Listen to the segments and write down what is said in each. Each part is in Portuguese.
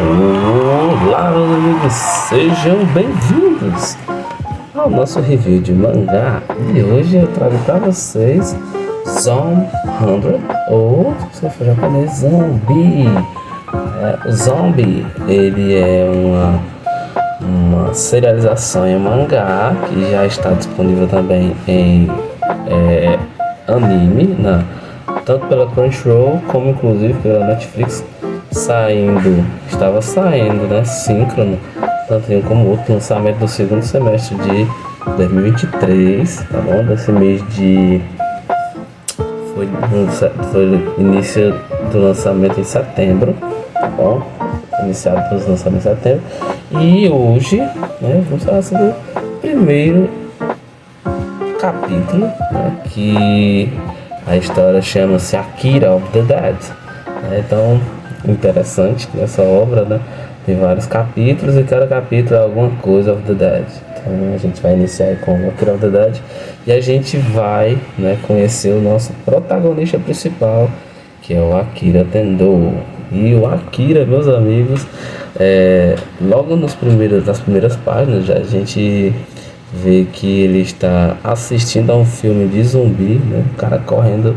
Olá, meus amigos, sejam bem-vindos ao nosso review de mangá. E hoje eu trago para vocês Zombie 100, ou se for japonês, Zombie. O Zombie, ele é uma serialização em mangá que já está disponível também em anime, tanto pela Crunchyroll como inclusive pela Netflix. Estava saindo, né, síncrono, tanto um como outro, lançamento do segundo semestre de 2023, tá bom? Desse mês de... Foi início do lançamento em setembro, tá bom? Iniciado os lançamentos em setembro. E hoje, né, vamos falar sobre o primeiro capítulo, né, que a história chama-se Akira of the Dead. Então, interessante nessa obra, né? Tem vários capítulos e cada capítulo é alguma coisa of the Dead. Então a gente vai iniciar com Akira of the Dead e a gente vai, né, conhecer o nosso protagonista principal, que é o Akira Tendo. E o Akira, meus amigos, logo nas primeiras páginas já a gente vê que ele está assistindo a um filme de zumbi, né? Um cara correndo,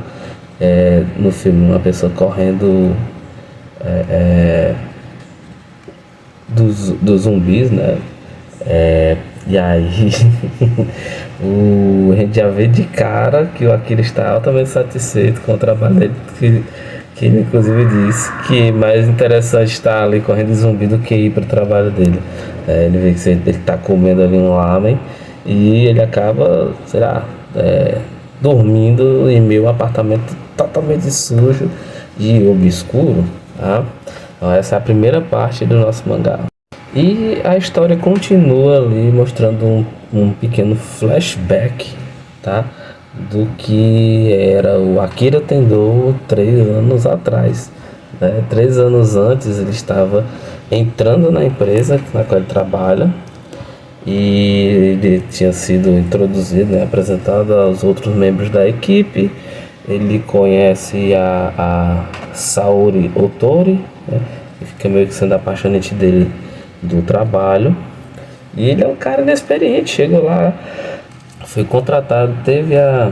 no filme, uma pessoa correndo dos zumbis, né? E aí a gente já vê de cara que o Akira está altamente satisfeito com o trabalho dele, que ele inclusive disse que mais interessante estar ali correndo de zumbi do que ir para o trabalho dele. Ele vê que ele está comendo ali um lamen e ele acaba, sei lá, dormindo em meio a um apartamento totalmente sujo e obscuro, tá? Então essa é a primeira parte do nosso mangá. E a história continua ali mostrando um pequeno flashback, tá? Do que era o Akira Tendo 3 anos atrás, né? 3 anos antes ele estava entrando na empresa na qual ele trabalha e ele tinha sido introduzido, né, apresentado aos outros membros da equipe. Ele conhece a Saori Otori, né, que fica meio que sendo apaixonante dele do trabalho. E ele é um cara inexperiente, chega lá, foi contratado, teve a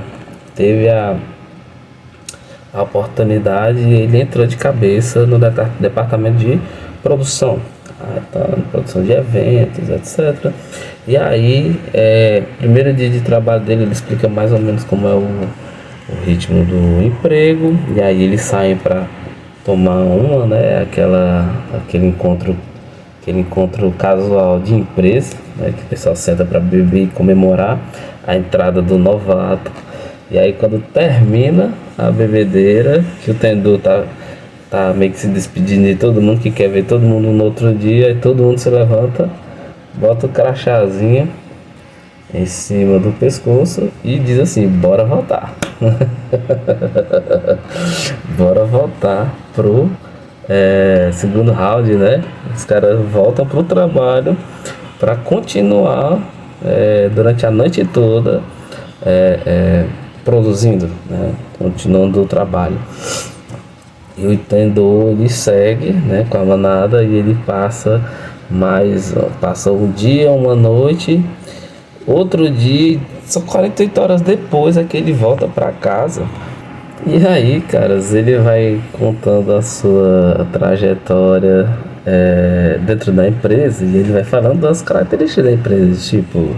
oportunidade e ele entrou de cabeça no departamento de produção, produção de eventos, etc. E aí, primeiro dia de trabalho dele, ele explica mais ou menos como é o ritmo do emprego, e aí eles saem para tomar uma, né, aquele encontro casual de empresa, né, que o pessoal senta para beber e comemorar a entrada do novato. E aí quando termina a bebedeira, que o Tendo tá meio que se despedindo de todo mundo, que quer ver todo mundo no outro dia, e todo mundo se levanta, bota o crachazinho em cima do pescoço e diz assim: bora voltar. Bora voltar pro segundo round, né? Os caras voltam pro trabalho para continuar durante a noite toda produzindo, né? Continuando o trabalho. E o Tendo, ele segue, né, com a manada, e ele passa um dia, uma noite, outro dia, só 48 horas depois é que ele volta para casa. E aí, caras, ele vai contando a sua trajetória dentro da empresa, e ele vai falando das características da empresa, tipo,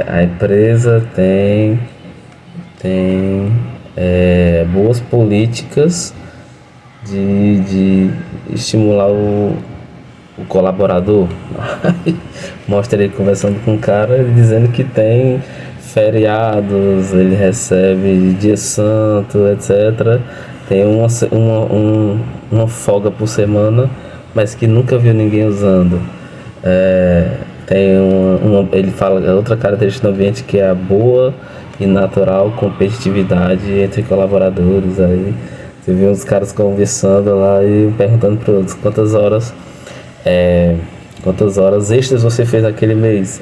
a empresa tem boas políticas de estimular o colaborador. Mostra ele conversando com um cara, ele dizendo que tem feriados, ele recebe dia santo, etc. Tem uma folga por semana, mas que nunca viu ninguém usando. Tem ele fala outra característica do ambiente, que é a boa e natural competitividade entre colaboradores. Aí você vê uns caras conversando lá e perguntando para outros quantas horas extras você fez naquele mês.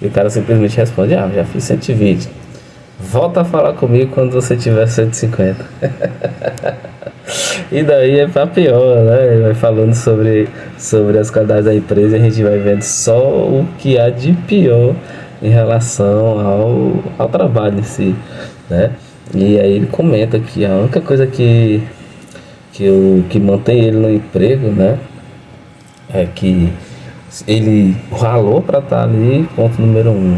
E o cara simplesmente responde: já fiz 120. Volta a falar comigo quando você tiver 150. E daí é pra pior, né? Ele vai falando sobre as qualidades da empresa e a gente vai vendo só o que há de pior em relação ao trabalho em si, né? E aí ele comenta que a única coisa que mantém ele no emprego, né? É que ele ralou para estar ali, ponto número um.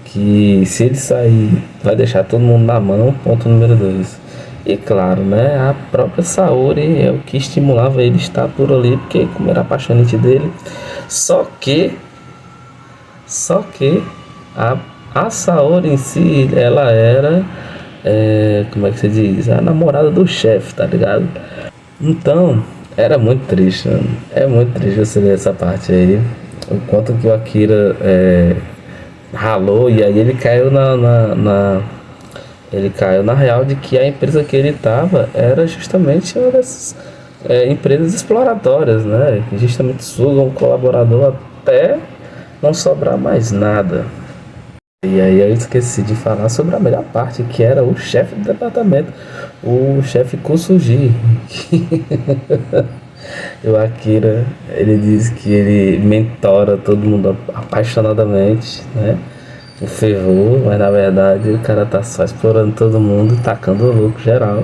Que se ele sair, vai deixar todo mundo na mão, ponto número dois. E claro, né, a própria Saori é o que estimulava ele a estar por ali, porque como era apaixonante dele. Só que, só que a, a Saori em si, ela era, como é que se diz? A namorada do chefe, tá ligado? Então, era muito triste, mano. É muito triste você ler essa parte aí. O quanto que o Akira ralou e aí ele caiu ele caiu na real de que a empresa que ele estava era justamente uma dessas empresas exploratórias, né? Que justamente sugam o colaborador até não sobrar mais nada. E aí eu esqueci de falar sobre a melhor parte, que era o chefe do departamento, o chefe Kusuji. O Akira, ele diz que ele mentora todo mundo apaixonadamente, né? O fervor, mas na verdade o cara tá só explorando todo mundo, tacando o lucro geral.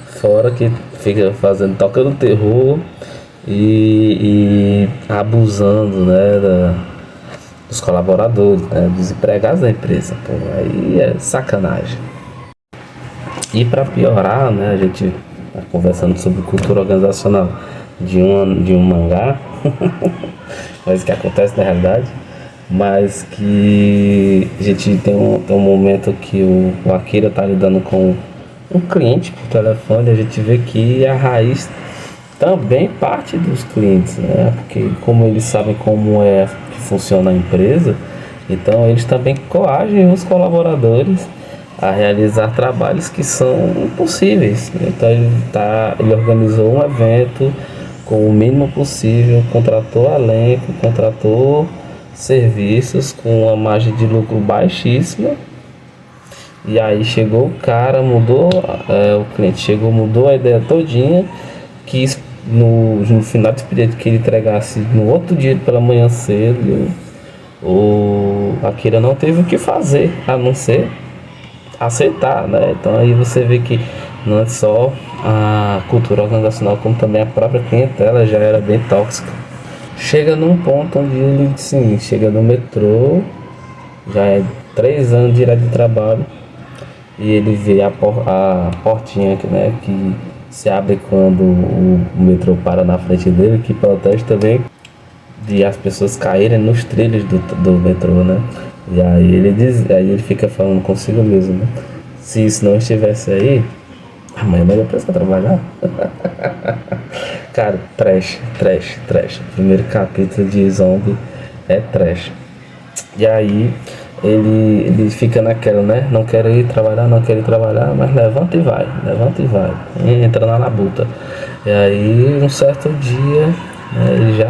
Fora que fica fazendo, tocando terror e abusando, né, dos colaboradores, né, dos empregados da empresa. Pô, aí é sacanagem. E para piorar, né, a gente tá conversando sobre cultura organizacional de um mangá, mas que acontece na realidade, mas que a gente tem um momento que o Akira tá lidando com um cliente por telefone, a gente vê que a raiz também parte dos clientes, né? Porque como eles sabem como é que funciona a empresa, então eles também coagem os colaboradores a realizar trabalhos que são impossíveis. Então ele organizou um evento com o mínimo possível, contratou elenco, contratou serviços com uma margem de lucro baixíssima. E aí chegou o cara, mudou, o cliente chegou, mudou a ideia todinha, quis no final do expediente que ele entregasse no outro dia pela manhã cedo. O Akira não teve o que fazer a não ser aceitar, né? Então aí você vê que não é só a cultura organizacional, como também a própria clientela já era bem tóxica. Chega num ponto onde ele, sim, chega no metrô, já é 3 anos direto de trabalho, e ele vê a portinha que, né, que se abre quando o metrô para na frente dele, que protege também de as pessoas caírem nos trilhos do metrô, né? E aí ele fica falando consigo mesmo, né? Se isso não estivesse aí, amanhã não ia precisar trabalhar. Cara, trash, trash, trash. O primeiro capítulo de Zombie é trash. E aí ele fica naquela, né? Não quero ir trabalhar, não quero ir trabalhar, mas levanta e vai. Entra na labuta. E aí um certo dia, né, ele já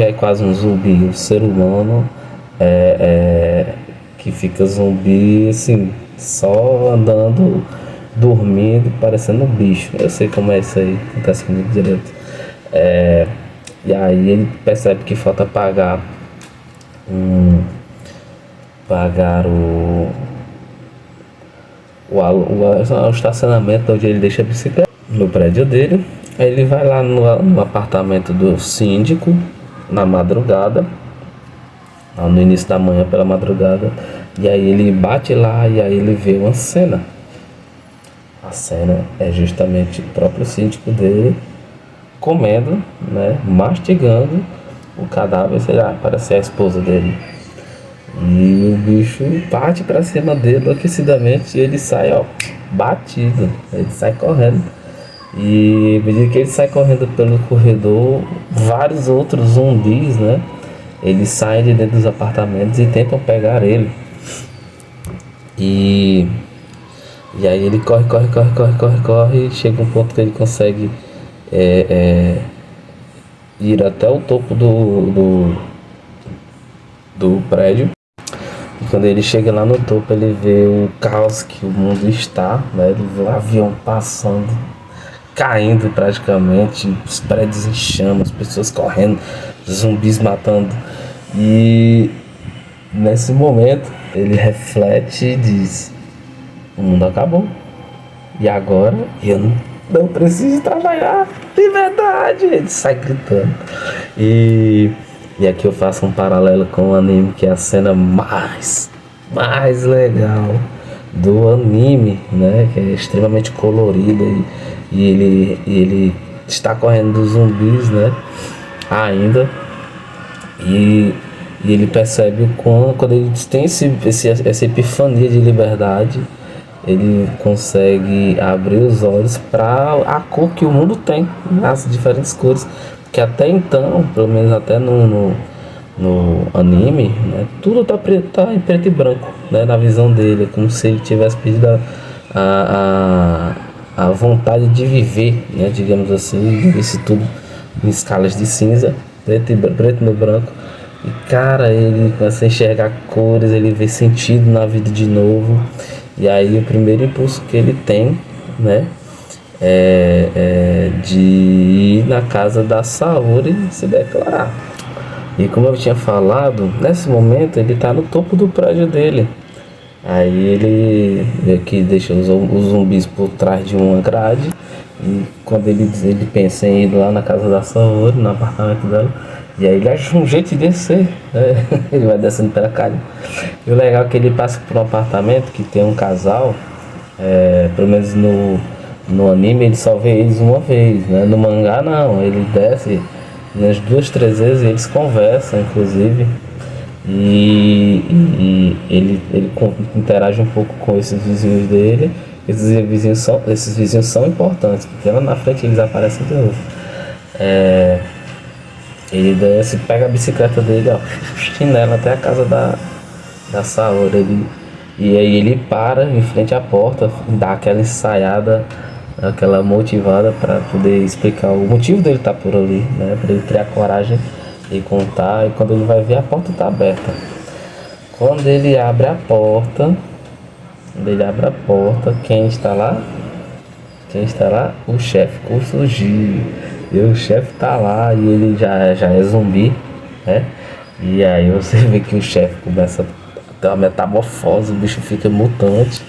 é quase um zumbi, um ser humano que fica zumbi assim, só andando, dormindo, parecendo um bicho. Eu sei como é isso aí, acontece comigo direto. E aí ele percebe que falta um, pagar o estacionamento onde ele deixa a bicicleta no prédio dele. Aí ele vai lá no apartamento do síndico na madrugada, lá no início da manhã pela madrugada, e aí ele bate lá e aí ele vê uma cena. A cena é justamente o próprio síndico dele comendo, né, mastigando o cadáver, sei lá, parece a esposa dele. E o bicho parte pra cima dele enlouquecidamente e ele sai, ó, batido. Ele sai correndo. E à medida que ele sai correndo pelo corredor, vários outros zumbis, né? Eles saem de dentro dos apartamentos e tentam pegar ele. E, e aí ele corre. E chega um ponto que ele consegue ir até o topo do prédio. quando ele chega lá no topo, ele vê o caos que o mundo está, né? Ele vê o avião passando, caindo praticamente, os prédios em chamas, pessoas correndo, zumbis matando. E nesse momento ele reflete e diz: o mundo acabou. E agora eu não preciso trabalhar de verdade. Ele sai gritando. E aqui eu faço um paralelo com o anime, que é a cena mais legal do anime, né? Que é extremamente colorida e ele está correndo dos zumbis, né? Ainda. E ele percebe o quando ele tem essa epifania de liberdade, ele consegue abrir os olhos para a cor que o mundo tem, as diferentes cores. Que até então, pelo menos até no anime, né, tudo tá em preto e branco, né, na visão dele. É como se ele tivesse perdido a vontade de viver, né, digamos assim, de ver se tudo em escalas de cinza, preto no branco. E cara, ele começa a enxergar cores, ele vê sentido na vida de novo. E aí o primeiro impulso que ele tem, né, é de ir na casa da Saori e se declarar. E como eu tinha falado, nesse momento ele está no topo do prédio dele. Aí ele vê que deixa os zumbis por trás de uma grade. E quando ele pensa em ir lá na casa da Saori, no apartamento dela, e aí ele acha um jeito de descer, né? Ele vai descendo pela calha. E o legal é que ele passa por um apartamento que tem um casal, pelo menos no anime ele só vê eles uma vez, né? No mangá não, ele desce umas 2, 3 vezes e eles conversam, inclusive. E ele interage um pouco com esses vizinhos dele. Esses vizinhos são importantes, porque lá na frente eles aparecem de novo. Ele desce, pega a bicicleta dele, ó, chinela até a casa da Saori. E aí ele para em frente à porta, dá aquela ensaiada, aquela motivada para poder explicar o motivo dele estar por ali, né? Para ele criar coragem e contar. E quando ele vai ver, a porta está aberta. Quando ele abre a porta, quem está lá? O chefe Kusuji. E o chefe tá lá e ele já é zumbi, né? E aí você vê que o chefe começa a ter uma metamorfose, o bicho fica mutante,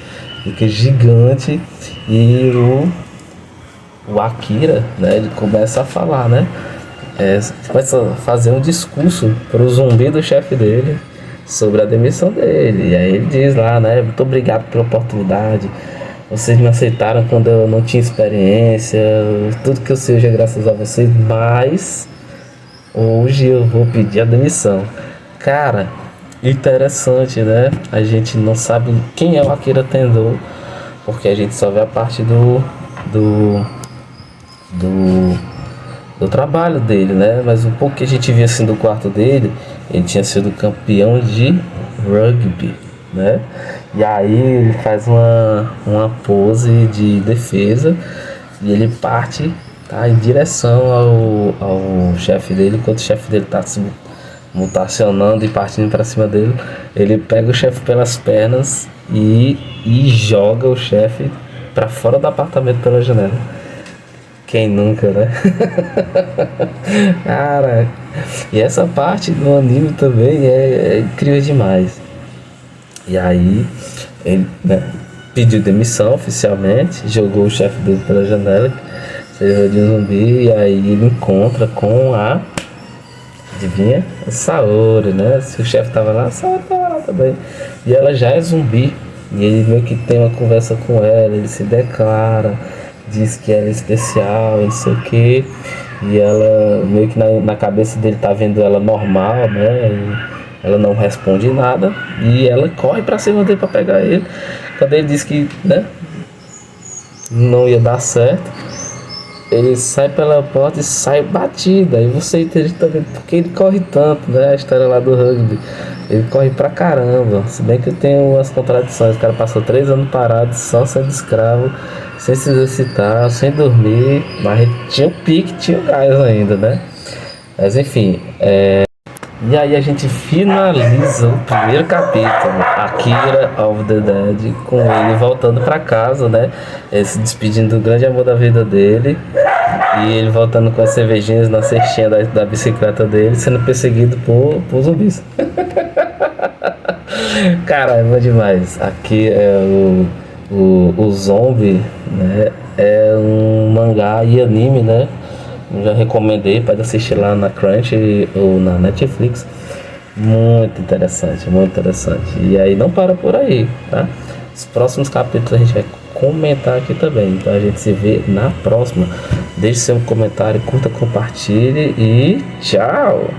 fica gigante. E o Akira, né? Ele começa a falar, né? Começa a fazer um discurso para o zumbi do chefe dele sobre a demissão dele. E aí ele diz lá, né? Muito obrigado pela oportunidade. Vocês me aceitaram quando eu não tinha experiência. Tudo que eu seja é graças a vocês. Mas hoje eu vou pedir a demissão. Cara, interessante, né? A gente não sabe quem é o Akira Tendo, porque a gente só vê a parte do trabalho dele, né? Mas um pouco que a gente via assim do quarto dele, ele tinha sido campeão de rugby, né? E aí ele faz uma pose de defesa e ele parte, tá, em direção ao chefe dele. Enquanto o chefe dele tá se mutacionando e partindo para cima dele, ele pega o chefe pelas pernas e joga o chefe para fora do apartamento pela janela. Quem nunca, né? Cara, e essa parte do anime também é incrível demais. E aí ele, né, pediu demissão oficialmente, jogou o chefe dele pela janela, serviu de zumbi. E aí ele encontra com adivinha? A Saori, né? Se o chefe tava lá, a Saori tava lá também. E ela já é zumbi. E ele meio que tem uma conversa com ela, ele se declara, diz que ela é especial, não sei o que. E ela meio que na cabeça dele tá vendo ela normal, né? E ela não responde nada e ela corre pra cima dele pra pegar ele. Quando ele diz que, né, não ia dar certo, ele sai pela porta e sai batido. Aí você entende também porque ele corre tanto, né? A história lá do rugby. Ele corre pra caramba. Se bem que tem umas contradições. O cara passou 3 anos parado, só sendo escravo, sem se exercitar, sem dormir. Mas ele tinha o pique, tinha o gás ainda, né? Mas enfim, E aí a gente finaliza o primeiro capítulo, Akira of the Dead, com ele voltando pra casa, né? Se despedindo do grande amor da vida dele. E ele voltando com as cervejinhas na cestinha da bicicleta dele, sendo perseguido por zumbis. Cara, é bom demais. Aqui é o Zombie, né? É um mangá e anime, né? Eu já recomendei, pode assistir lá na Crunch ou na Netflix. Muito interessante, muito interessante. E aí não para por aí, tá? Os próximos capítulos a gente vai comentar aqui também. Então a gente se vê na próxima. Deixe seu comentário, curta, compartilhe e tchau!